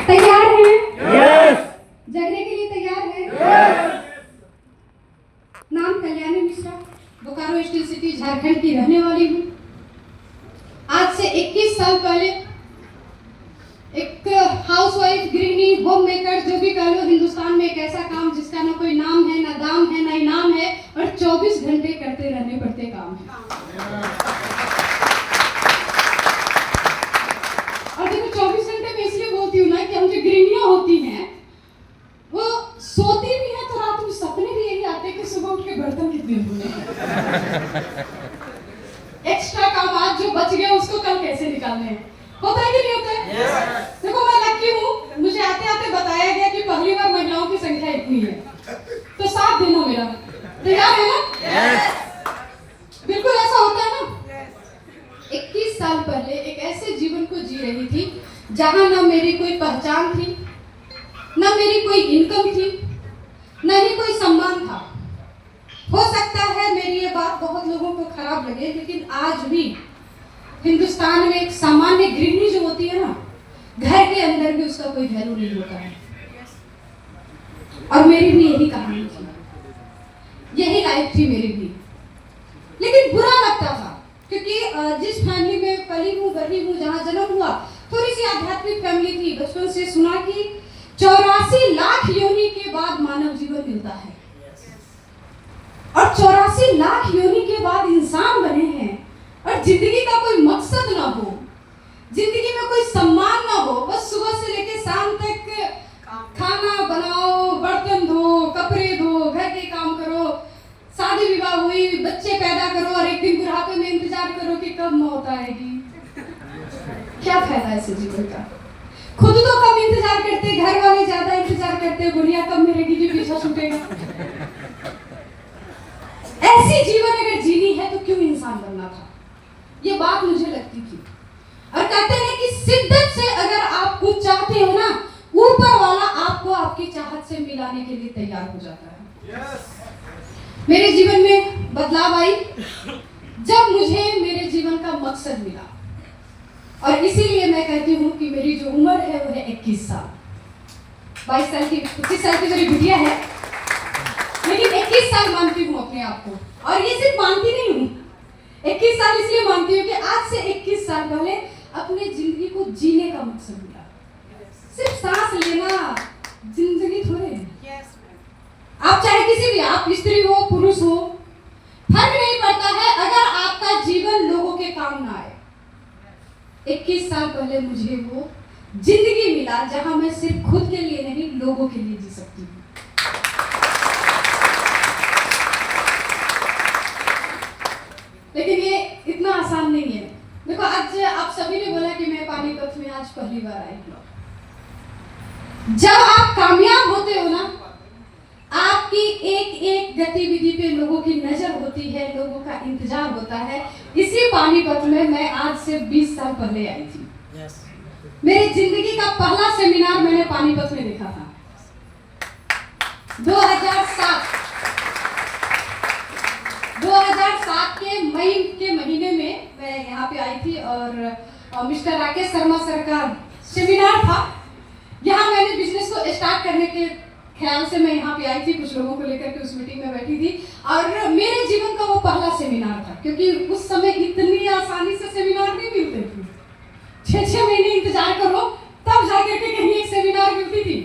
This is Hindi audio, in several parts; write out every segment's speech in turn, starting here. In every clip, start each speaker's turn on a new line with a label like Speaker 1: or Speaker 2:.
Speaker 1: तैयार हैं? यस। जगने के लिए तैयार हैं? यस। नाम कल्याणी मिश्रा, बोकारो स्टील सिटी झारखंड की रहने वाली हूँ। आज से 21 साल पहले एक हाउसवाइफ, गृहिणी, होम मेकर, जो भी कह लो, हिंदुस्तान में एक ऐसा काम जिसका ना कोई नाम है, ना दाम है, ना इनाम है, और 24 घंटे करते रहने पड़ते काम है। और देखो 24 घंटे में इसलिए बोलती हूँ ना कि हम जो गृहिणियाँ होती हैं वो सोती भी हैं तो रात में सपने भी यही आते हैं कि सुबह उठ के बर्तन कितने धोने हैं, एक्स्ट्रा काम आज जो बच गया उसको कल कैसे निकालने हैं। होता है कि नहीं होता है? yes. देखो मैं लकी हूँ, मुझे आते आते बताया गया कि पहली बार महिलाओं की संख्या इतनी है, तो साथ देना मेरा। तैयार है ना? yes. बिल्कुल ऐसा होता है ना। yes. 21 साल पहले एक ऐसे जीवन को जी रही थी जहाँ ना मेरी कोई पहचान थी, ना मेरी कोई इनकम थी, ना ही कोई सम्मान था। हो सकता है मेरी ये बात बहुत लोगों को खराब लगे, लेकिन आज भी हिंदुस्तान में एक सामान्य गृहिणी जो होती है ना, घर के अंदर भी उसका कोई वैल्यू नहीं होता है। और मेरी भी यही कहानी थी, यही लाइफ थी मेरी भी। लेकिन बुरा लगता था क्योंकि जिस फैमिली में पली हूँ, बढ़ी हूँ, जहाँ जन्म हुआ, थोड़ी सी आध्यात्मिक फैमिली थी। बचपन से सुना कि 84 लाख योनि के बाद मानव जीवन मिलता है, और 84 लाख योनि के बाद इंसान बने हैं, और जिंदगी का कोई मकसद ना हो, जिंदगी में कोई सम्मान ना हो, बस सुबह से लेकर शाम तक खाना बनाओ, बर्तन धो, कपड़े धो, घर के काम करो, शादी विवाह हुई, बच्चे पैदा करो, और एक दिन बुढ़ापे में इंतजार करो कि कब मौत आएगी। क्या फायदा ऐसे जीवन का? खुद तो कम इंतजार करते, घर वाले ज्यादा इंतजार करते, बुढ़िया कब मिलेगी जो पीछा छूटेगा। ऐसी जीवन अगर जीनी है तो क्यों इंसान बनना था? ये बात मुझे लगती थी। और कहते हैं कि शिद्दत से अगर आप कुछ चाहते हो ना, ऊपर वाला आपको आपकी चाहत से मिलाने के लिए तैयार हो जाता है। yes. मेरे जीवन में बदलाव आई जब मुझे मेरे जीवन का मकसद मिला, और इसीलिए मैं कहती हूँ कि मेरी जो उम्र है वो है 21 साल। 22 साल की, 25 साल की मेरी बिटिया है, लेकिन 21 साल मानती हूँ अपने आप को। और ये सिर्फ मानती नहीं हूँ, 21 साल इसलिए मानती हूँ कि आज से 21 साल पहले अपने जिंदगी को जीने का मकसद मिला। सिर्फ सांस लेना जिंदगी थोड़े है। आप चाहे किसी भी, आप स्त्री हो, पुरुष हो, फर्क नहीं पड़ता है अगर आपका जीवन लोगों के काम ना आए। 21 साल पहले मुझे वो जिंदगी मिला जहां मैं सिर्फ खुद के लिए नहीं, लोगों के लिए जी सकती हूँ। लेकिन ये इतना आसान नहीं है। देखो आज आप सभी ने बोला कि मैं पानीपत में आज पहली बार आई हूँ। जब आप कामयाब होते हो ना, आपकी एक एक गतिविधि पे लोगों की नजर होती है, लोगों का इंतजार होता है। इसी पानीपत में मैं आज से 20 साल पहले आई थी। yes. मेरी जिंदगी का पहला सेमिनार मैंने पानीपत में देखा था 2007 के मई के महीने में मैं यहाँ पे आई थी, और मिस्टर राकेश शर्मा सर का सेमिनार था। यहाँ मैंने बिजनेस को स्टार्ट करने के ख्याल से मैं यहाँ पे आई थी, कुछ लोगों को लेकर के उस मीटिंग में बैठी थी, और मेरे जीवन का वो पहला सेमिनार था। क्योंकि उस समय इतनी आसानी से सेमिनार नहीं मिलते थे, 6-6 महीने इंतजार करो तब जाकर के कहीं एक सेमिनार मिलती थी।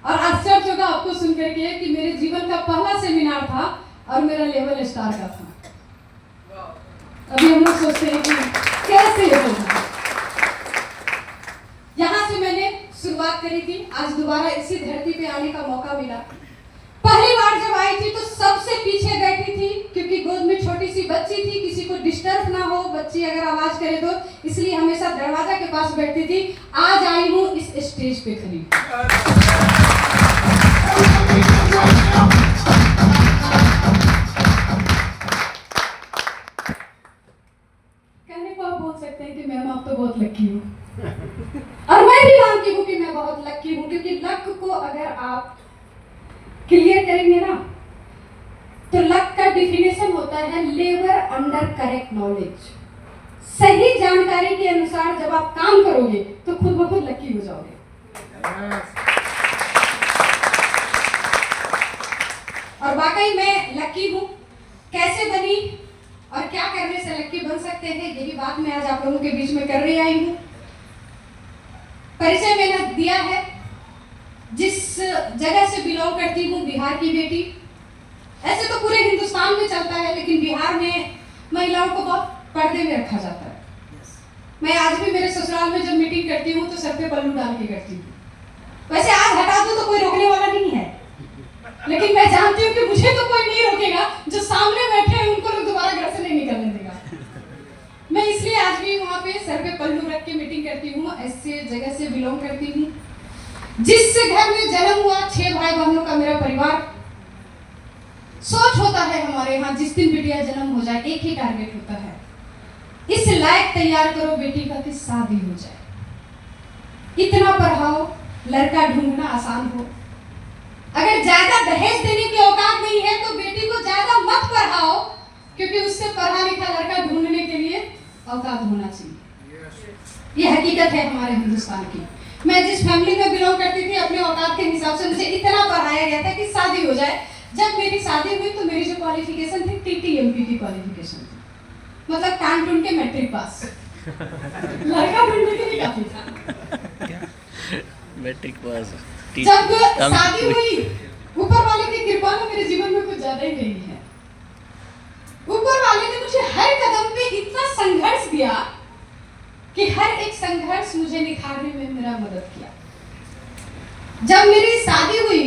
Speaker 1: और आश्चर्य होगा आपको सुन करके कि मेरे जीवन का पहला सेमिनार था और मेरा लेवल स्टार का था। अभी हम लोग सोचते हैं कि कैसे होगा। यहाँ से मैंने शुरुआत करी थी, आज दोबारा इसी धरती पे आने का मौका मिला। पहली बार जब आई थी तो सबसे पीछे बैठी थी, क्योंकि गोद में छोटी सी बच्ची थी, किसी को डिस्टर्ब ना हो, बच्ची अगर आवाज करे तो, इसलिए हमेशा दरवाजा के पास बैठती थी। आज आई हूँ इस स्टेज पे खड़ी। कहने को आप बोल सकते हैं कि मैम आप तो बहुत लकी हो, और मैं भी मानती हूँ कि मैं बहुत लकी हूँ, क्योंकि लक को अगर आप क्लियर करेंगे ना, तो लक का डिफिनेशन होता है लेबर अंडर करेक्ट नॉलेज। सही जानकारी के अनुसार जब आप काम करोगे तो खुद ब खुद लकी हो जाओगे। और वाकई मैं लकी हूँ। कैसे बनी और क्या करने से लकी बन सकते हैं, यही बात मैं आज आप लोगों के बीच में कर रही आई हूँ। परिचय मैंने दिया है, जिस जगह से बिलोंग करती हूँ, बिहार की बेटी। ऐसे तो पूरे हिंदुस्तान में चलता है, लेकिन बिहार में महिलाओं को बहुत पर्दे में रखा जाता है। मैं आज भी मेरे ससुराल में जब मीटिंग करती हूँ तो सर पे पल्लू डाल के करती हूँ। वैसे आज हटा दूं तो कोई रोकने वाला नहीं है, लेकिन मैं जानती हूँ कि मुझे तो कोई नहीं रोकेगा, जो सामने बैठे हैं उनको तो दोबारा घर से नहीं निकलने देगा। मैं इसलिए आज भी वहाँ पे सर पे पल्लू रख के मीटिंग करती हूँ। ऐसे जगह से बिलोंग करती हूँ, जिस घर में जन्म हुआ, 6 भाई बहनों का मेरा परिवार। सोच होता है हमारे यहाँ, जिस दिन बिटिया जन्म हो जाए एक ही टारगेट होता है, इस लायक तैयार करो बेटी का कि शादी हो जाए। इतना पढ़ाओ लड़का ढूंढना आसान हो। अगर ज्यादा दहेज देने की औकात नहीं है तो बेटी को ज्यादा मत पढ़ाओ, क्योंकि उससे पढ़ा लिखा लड़का ढूंढने के लिए औकात होना चाहिए। ये हकीकत है हमारे हिंदुस्तान की। मैं जिस फैमिली में बिलोंग करती थी, अपने औकात के हिसाब से मुझे इतना पढ़ाया गया था कि शादी हो जाए। जब मेरी शादी हुई तो मेरी जो क्वालिफिकेशन थी TTMP की क्वालिफिकेशन थी, मतलब टांग टूंढ के मैट्रिक पास। लड़का ढूंढने के लिए काफी था।
Speaker 2: Matric pass.
Speaker 1: जब शादी हुई, ऊपर वाले की कृपा में मेरे जीवन में कुछ ज्यादा ही नहीं है। ऊपर वाले ने मुझे हर कदम पे इतना संघर्ष दिया कि हर एक संघर्ष मुझे निखारने में मेरा मदद किया। जब मेरी शादी हुई,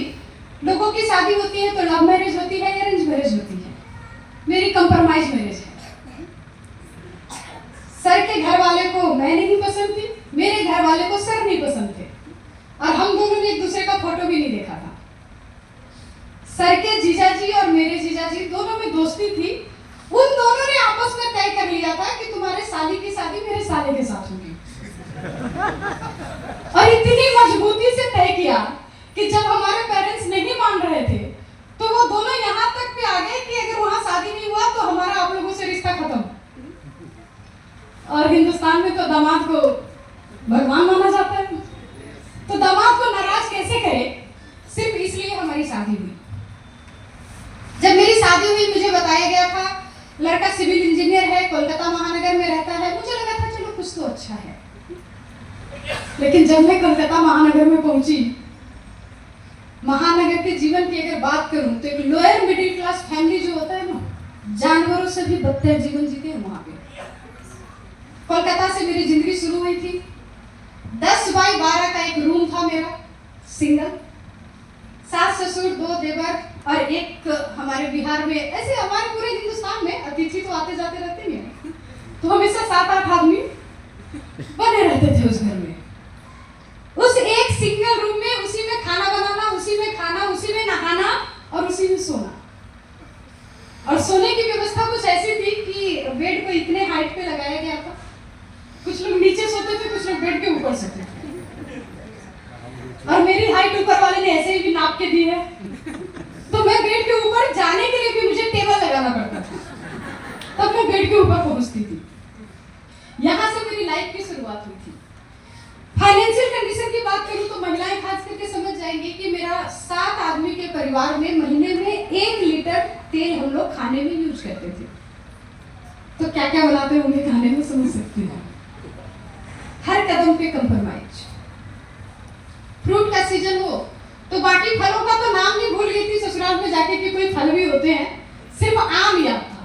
Speaker 1: लोगों की शादी होती है तो लव मैरिज होती है या अरेंज मैरिज होती है, मेरी कंप्रोमाइज मैरिज है। सर के घर वाले को मैं नहीं पसंद थी, मेरे घर वाले को सर नहीं पसंद थे, और हम दोनों ने एक दूसरे का फोटो भी नहीं देखा था। सर के जीजाजी और मेरे जीजाजी दोनों में दोस्ती थी। उन दोनों ने आपस में तय कर लिया था कि तुम्हारे साली की शादी मेरे साले के साथ होगी। और इतनी मजबूती से तय किया कि जब हमारे पेरेंट्स नहीं मान रहे थे तो वो दोनों यहाँ तक पे आ गए कि अगर वहाँ शादी नहीं हुआ तो हमारा आप लोगों से रिश्ता खत्म। और हिंदुस्तान में तो दामाद को भगवान माना जाता है, तो दामाद को नाराज कैसे करे, सिर्फ इसलिए हमारी शादी हुई। जब मेरी शादी हुई मुझे बताया गया था लड़का सिविल इंजीनियर है, कोलकाता महानगर में रहता है। मुझे लगा था चलो कुछ तो अच्छा है, लेकिन जब मैं कोलकाता महानगर में पहुंची, महानगर के जीवन की अगर बात करूं तो एक लोअर मिडिल क्लास फैमिली जो होता है ना, जानवरों से भी बदतर जीवन जीते हैं वहां पे। कोलकाता से मेरी जिंदगी शुरू हुई थी। 10 बाई 12 का एक रूम था मेरा, सिंगल। सास ससुर, 2 देवर और एक हमारे बिहार में, ऐसे हमारे पूरे हिंदुस्तान में अतिथि तो आते जाते रहते हैं, तो हमेशा 7-8 आदमी बने रहते थे उस घर में। उस एक सिंगल रूम में, उसी में खाना बनाना, उसी में खाना, उसी में नहाना और उसी में सोना। और सोने की व्यवस्था कुछ ऐसी थी कि बेड को इतने हाइट पे लगाया गया था, कुछ लोग नीचे सोते थे, कुछ लोग बेड के ऊपर सोते थे। और मेरी हाइट ऊपर वाले ने ऐसे ही भी नाप के दी है, तो मैं बेड के ऊपर जाने के लिए भी मुझे टेबल लगाना पड़ता था, तब मैं बेड के ऊपर पहुंचती थी। यहाँ से मेरी लाइफ की शुरुआत हुई थी। फाइनेंशियल कंडीशन की बात करूं तो महिलाएं खास करके समझ जाएंगी कि मेरा 7 आदमी के परिवार में महीने में 1 लीटर तेल हम लोग खाने में यूज करते थे। तो क्या क्या बनाते होंगे खाने में, समझ सकते हैं। हर कदम पे कंप्रोमाइज। फ्रूट का सीजन हो तो बाकी फलों का तो नाम नहीं भूल गई थी ससुराल में जाके कि कोई फल भी होते हैं, सिर्फ आम याद था।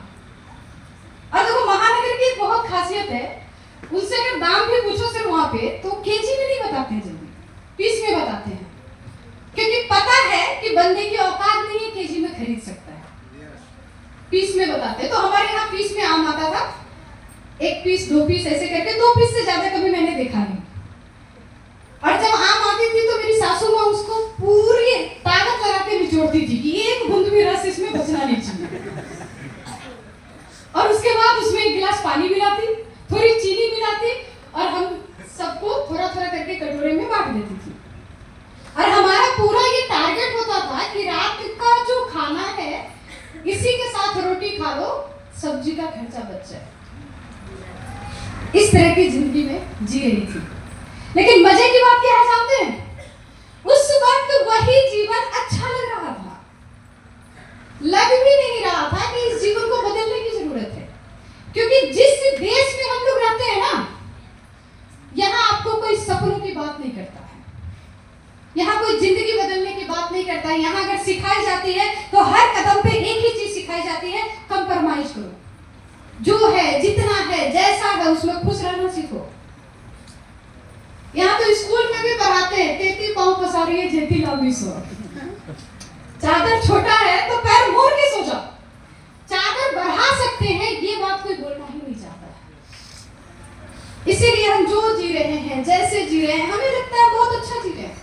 Speaker 1: और देखो महानगर की एक बहुत खासियत है, उनसे अगर दाम भी पूछो सिर्फ वहां पे, तो केजी में नहीं बताते हैं, जल्दी पीस में बताते हैं, क्योंकि पता है कि बंदे की औकात नहीं है केजी में खरीद सकता है, पीस में बताते हैं। तो हमारे यहाँ पीस में आम आता था, 1 पीस 2 पीस ऐसे करके, 2 पीस से ज्यादा कभी मैंने देखा नहीं। और जब आम आती थी तो मेरी सासू माँ उसको पूरी ताकत लगा के निचोड़ती थी कि एक बूंद भी रस इसमें बचना नहीं चाहिए। और उसके बाद उसमें 1 गिलास पानी मिलाती, थोड़ी चीनी मिलाती, और हम सबको थोड़ा थोड़ा करके कटोरे में बांट देती थी। और हमारा पूरा ये टारगेट होता था कि रात का जो खाना है इसी के साथ रोटी खा लो, सब्जी का खर्चा बच जाए। इस तरह की जिंदगी में जी रही थी। लेकिन मजे की बात क्या है जानते हैं? उस वक्त वही जीवन अच्छा लग रहा था। लग भी नहीं रहा था कि इस जीवन को बदलने की जरूरत है, क्योंकि जिस देश में हम लोग रहते हैं ना, यहाँ आपको कोई सपनों की बात नहीं करता है, यहाँ कोई जिंदगी बदलने की बात नहीं करता है। यहाँ अगर सिखाई जाती है तो हर कदम पे एक ही चीज सिखाई जाती है, कंप्रोमाइज करो, जो है जितना है जैसा है उसमें खुश रहना सीखो। यहाँ तो स्कूल में भी पढ़ाते हैं, तेती पाँव पसारी है जेती लंबी सो। चादर छोटा है तो पैर मोड़ के सो जाओ, चादर बढ़ा सकते हैं, ये बात कोई बोलना ही नहीं चाहता है। इसीलिए हम जो जी रहे हैं, जैसे जी रहे हैं, हमें लगता है बहुत अच्छा जी रहे हैं।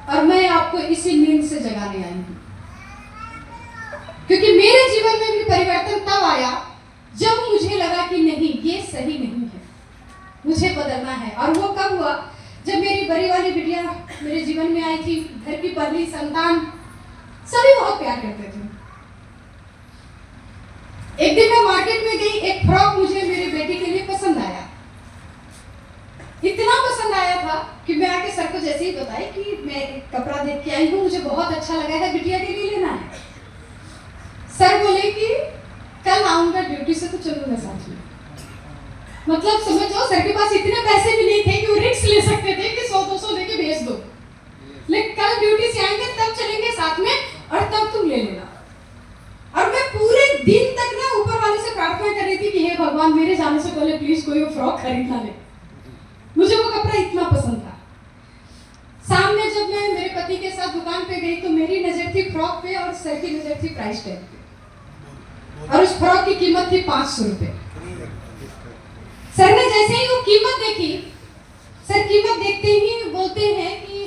Speaker 1: और मैं आपको इसी नींद से जगाने आई हूँ, क्योंकि मेरे जीवन में भी परिवर्तन तब आया जब मुझे लगा कि नहीं, ये सही नहीं है, मुझे बदलना है। और वो कब हुआ? जब मेरी बड़ी वाली बिटिया मेरे जीवन में आई थी, घर की पहली संतान। सभी बहुत प्यार करते थे। एक दिन मैं मार्केट में गई, एक फ्रॉक मुझे मेरी बेटी के लिए पसंद आया। इतना पसंद आया था कि मैं आके सर को जैसे ही बताई कि मैं एक कपड़ा देख के आई हूँ, मुझे बहुत अच्छा लगा है, बिटिया के लिए लेना है। सर बोले कि कल आऊंगा ड्यूटी से तो चलूंगा साथ में। मतलब समझो, सर के पास इतने पैसे भी नहीं थे कि वो रिस्क ले सकते थे कि 100-200 लेके भेज दो, लेकिन कल ड्यूटी से आएंगे तब चलेंगे साथ में और तब तुम ले लेना। और मैं पूरे दिन तक ना ऊपर वाले से प्रार्थना कर रही थी कि हे भगवान, मेरे जाने से पहले प्लीज कोई वो फ्रॉक खरीद ना ले। मुझे वो कपड़ा इतना पसंद था। सामने जब मैं मेरे पति के साथ दुकान पे गई तो मेरी नजर थी फ्रॉक पे और सर की नजर थी प्राइस टैग पे, और उस फ्रॉक की कीमत थी 500 रुपए। सर ने जैसे ही वो कीमत देखी, सर कीमत देखते ही बोलते हैं कि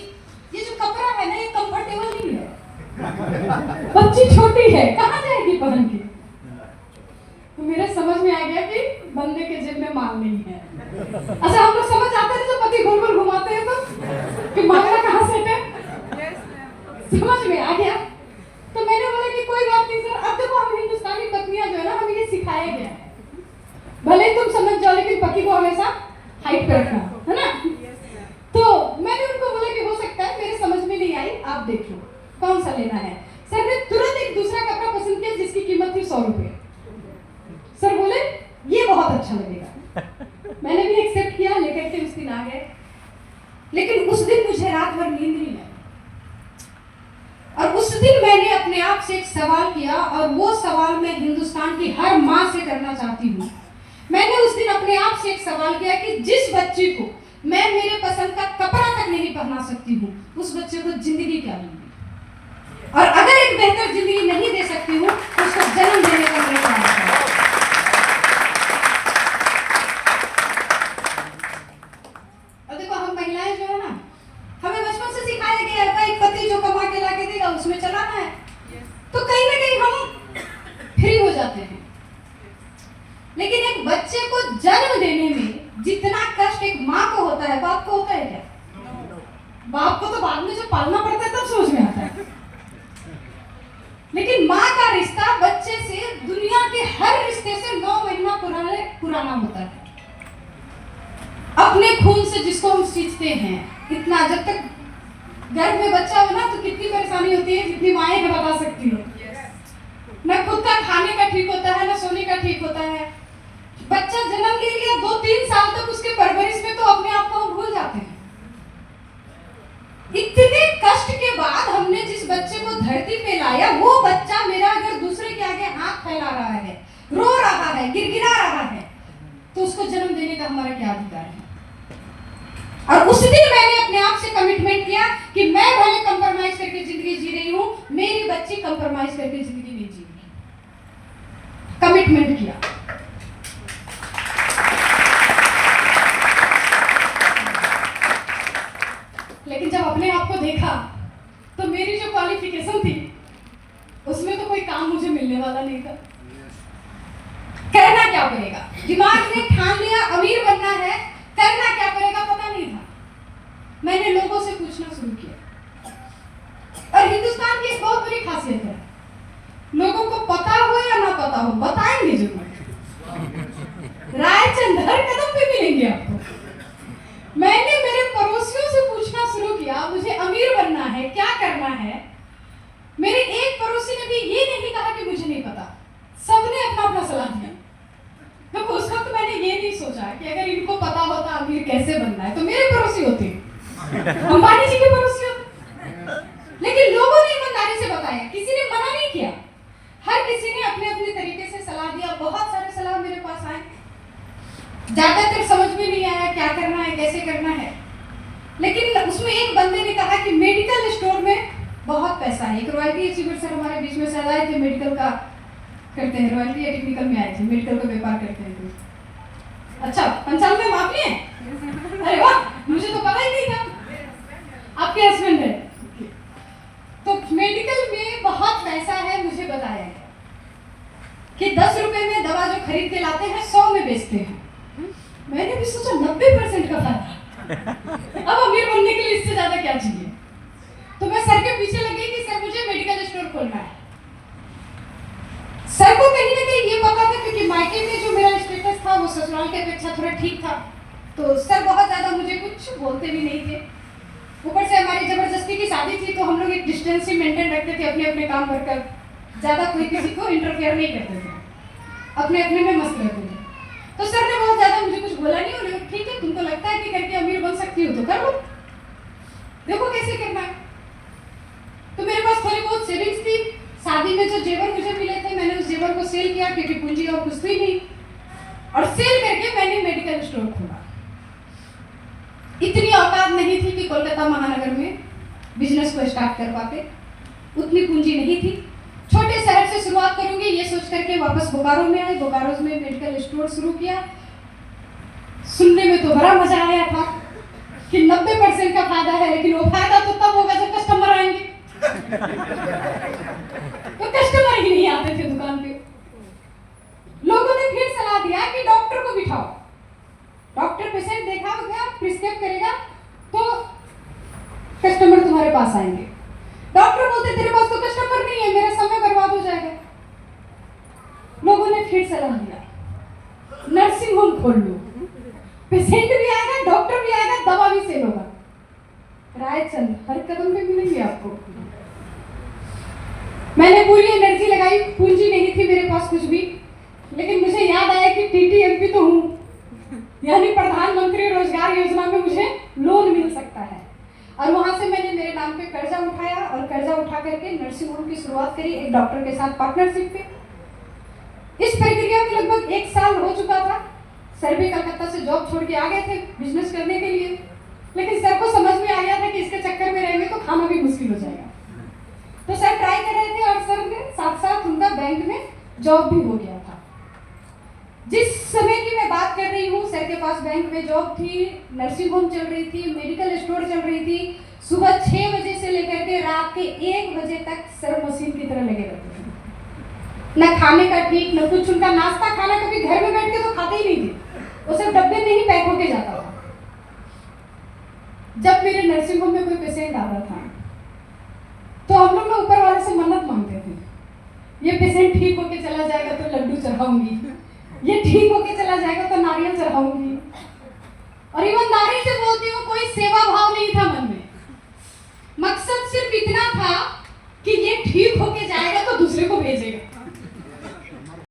Speaker 1: ये जो कपड़ा है ना, ये कंफर्टेबल नहीं है, बच्ची छोटी है, कहाँ जाएगी पहन के। तो मेरे समझ में आ गया कि बंदे के जेब में माल नहीं है। अच्छा, हम लोग समझ आते हैं जब पति गोल गोल घुमाते हैं तो कि मांगना कहाँ से है, समझ में आ गया। तो मैंने बोला कि कोई बात नहीं सर, अब देखो हम हिंदुस्तानी पत्नियां जो है ना, हमें ये सिखाया गया है, भले तुम समझ जाओ लेकिन पति को हमेशा हाइट पे रखना है ना। तो मैंने उनको बोला कि हो सकता है मेरे समझ में नहीं आई, आप देख लो कौन सा लेना है। सर ने तुरंत एक दूसरा कपड़ा पसंद किया जिसकी कीमत थी 100 रुपए। सर बोले ये बहुत अच्छा लगेगा। मैंने भी एक्सेप्ट किया, लेकर के उस दिन आ गए। लेकिन उस दिन मुझे रात भर नींद नहीं आई, और उस दिन मैंने अपने आप से एक सवाल किया, और वो सवाल मैं हिंदुस्तान की हर माँ से करना चाहती हूँ। मैंने उस दिन अपने आप से एक सवाल किया कि जिस बच्ची को मैं मेरे पसंद का कपड़ा तक नहीं पहना सकती हूँ, उस बच्चे को जिंदगी क्या दूंगी? और अगर एक बेहतर जिंदगी नहीं दे सकती हूँ तो उसको जन्म देने का मेरा काम है। और देखो, हम महिलाएं जो है ना, हमें बचपन से सिखाया गया है एक पति जो कमा के ला के देगा उसमें चलाना है, तो कहीं ना कहीं हम फ्री हो जाते हैं। लेकिन एक बच्चे को जन्म देने में जितना कष्ट एक माँ को होता है, बाप को होता है क्या? बाप को तो बाद में जब पालना पड़ता है तब समझ में आता है। लेकिन माँ का रिश्ता बच्चे से दुनिया के हर रिश्ते से 9 महीना पुराना होता है। अपने खून से जिसको हम सींचते हैं, इतना जब तक गर्भ में बच्चा हो ना तो कितनी परेशानी होती है, जितनी माएँ है बता सकती हो। न खुद का खाने का ठीक होता है, न सोने का ठीक होता है। बच्चा जन्म ले लिया, 2-3 साल तक उसके परवरिश में तो अपने आप को हम भूल जाते हैं। इतने कष्ट के बाद हमने जिस बच्चे को धरती पे लाया, वो बच्चा मेरा अगर दूसरे के आगे हाथ फैला रहा है, रो रहा है, गिड़गिड़ा रहा है, तो उसको जन्म देने का हमारा क्या अधिकार है? और उस दिन मैंने अपने आप से कमिटमेंट किया कि मैं भले कंप्रोमाइज करके जिंदगी जी रही हूँ, मेरी बच्ची कंप्रोमाइज करके जिंदगी नहीं जीगी। कमिटमेंट किया। लेकिन जब अपने आप को देखा तो मेरी जो क्वालिफिकेशन थी उसमें तो कोई काम मुझे मिलने वाला नहीं था। करना क्या पड़ेगा, दिमाग में ठान लिया अमीर बनना है, करना क्या पड़ेगा पता नहीं था। मैंने लोगों से पूछना शुरू किया। और हिंदुस्तान की एक बहुत बड़ी खासियत है, लोगों को पता हो या ना पता हो, बताएंगे जरूर। रायचंद हर कदम पे अंबानी जी के पड़ोसी होते। लेकिन लोगों ने ईमानदारी से बताया, किसी ने मना नहीं किया, हर किसी ने अपने अपने तरीके से सलाह दिया। बहुत सारे सलाह मेरे पास आए, ज्यादातर समझ में नहीं आया क्या करना है, कैसे करना है। लेकिन उसमें एक बंदे ने कहा कि मेडिकल स्टोर में बहुत पैसा है। एक रॉयल्टी अचीवर सर हमारे बीच में से आए थे, मेडिकल का करते हैं, रॉयल्टी या टेक्निकल में आए थे, मेडिकल का व्यापार करते हैं। अच्छा, 95 में आप ही हैं? अरे वाह, मुझे तो पता ही नहीं था आपके हस्बैंड है। तो मेडिकल में बहुत पैसा है, मुझे बताया गया कि 10 रुपए में दवा जो खरीद के लाते हैं 100 में बेचते हैं। मैंने भी सोचा 90% का फायदा, अब अमीर बनने के लिए इससे ज्यादा क्या चाहिए। तो मैं सर के पीछे लगी कि सर मुझे मेडिकल स्टोर खोलना है। सर को कहीं ना कहीं ये पता था, क्योंकि मायके में जो मेरा स्टेटस था वो ससुराल की अपेक्षा थोड़ा ठीक था। तो सर बहुत ज्यादा मुझे कुछ बोलते भी नहीं थे। ऊपर से हमारी जबरदस्ती की शादी थी, तो हम लोग एक डिस्टेंस ही मेंटेन रखते थे अपने अपने काम कर कर, ज्यादा कोई किसी को इंटरफेयर नहीं करते थे, अपने अपने में मस्त रहते थे। तो सर ने बहुत ज्यादा मुझे कुछ बोला नहीं, और ठीक है तुमको लगता है कि करके अमीर बन सकती हो तो कर लो, देखो कैसे करना है। तो मेरे पास थोड़ी बहुत सेविंग्स थी। शादी में जो जेवर मुझे मिले थे, मैंने उस जेवर को सेल किया, क्योंकि पूंजी और कुछ थी नहीं, और सेल करके मैंने मेडिकल स्टोर खोला। इतनी औकात नहीं थी कि कोलकाता महानगर में बिजनेस को स्टार्ट कर पाते, उतनी पूंजी नहीं थी। छोटे शहर से शुरुआत करूंगी ये सोच करके वापस बोकारो में आए, बोकारो में मेडिकल स्टोर शुरू किया। सुनने में तो बड़ा मजा आया था कि 90% का फायदा है, लेकिन वो फायदा तो तब होगा जब कस्टमर आएंगे। तो कस्टमर ही नहीं आते थे दुकान पे। लोगों ने फिर सलाह दिया कि डॉक्टर को बिठाओ, डॉक्टर पेशेंट देखा होगा, प्रिस्क्राइब करेगा तो कस्टमर तुम्हारे पास आएंगे। डॉक्टर बोलते तेरे पास तो कस्टमर नहीं है, मेरा समय बर्बाद हो जाएगा। लोगों ने फिर सलाह दिया नर्सिंग होम खोल लो, पेशेंट भी आएगा, डॉक्टर भी आएगा, दवा भी सेल होगा। राय चंद हर कदम पे मिलेंगे आपको। मैंने पूरी एनर्जी लगाई, पूंजी नहीं थी मेरे पास कुछ भी, लेकिन मुझे याद आया कि टीटीएमपी तो हूँ, यानी प्रधानमंत्री रोजगार योजना में मुझे लोन मिल सकता है। और वहां से मैंने मेरे नाम पे कर्जा उठाया, और कर्जा उठा करके नर्सिंग होम की शुरुआत करी एक डॉक्टर के साथ पार्टनरशिप पे। इस प्रक्रिया में लगभग 1 साल हो चुका था। सर भी कलकत्ता से जॉब छोड़ के आ गए थे बिजनेस करने के लिए, लेकिन सर को समझ में आ गया था कि इसके चक्कर में रहेंगे तो खाना भी मुश्किल हो जाएगा। तो सर ट्राई कर रहे थे, और सर के साथ साथ उनका बैंक में जॉब भी हो गया था। जिस समय की मैं बात कर रही हूँ, सर के पास बैंक में जॉब थी, नर्सिंग होम चल रही थी, मेडिकल स्टोर चल रही थी। सुबह 6 बजे से लेकर के रात के 1 बजे तक सर मशीन की तरह लगे रहते थे। न खाने का ठीक, न कुछ। उनका नाश्ता खाना कभी घर में बैठ के तो खाते ही नहीं थे, वो सब डब्बे में ही पैक होके जाता था। जब मेरे नर्सिंग होम में कोई पेशेंट आता था तो हम लोग ऊपर वाले से मन्नत मांगते थे, ये पेशेंट ठीक होके चला जाएगा तो लड्डू चढ़ाऊंगी, ये ठीक होके चला जाएगा तो नारियल चढ़ाऊंगी। और ईमानदारी से बोलती हूँ, कोई सेवा भाव नहीं था मन में। मकसद सिर्फ इतना था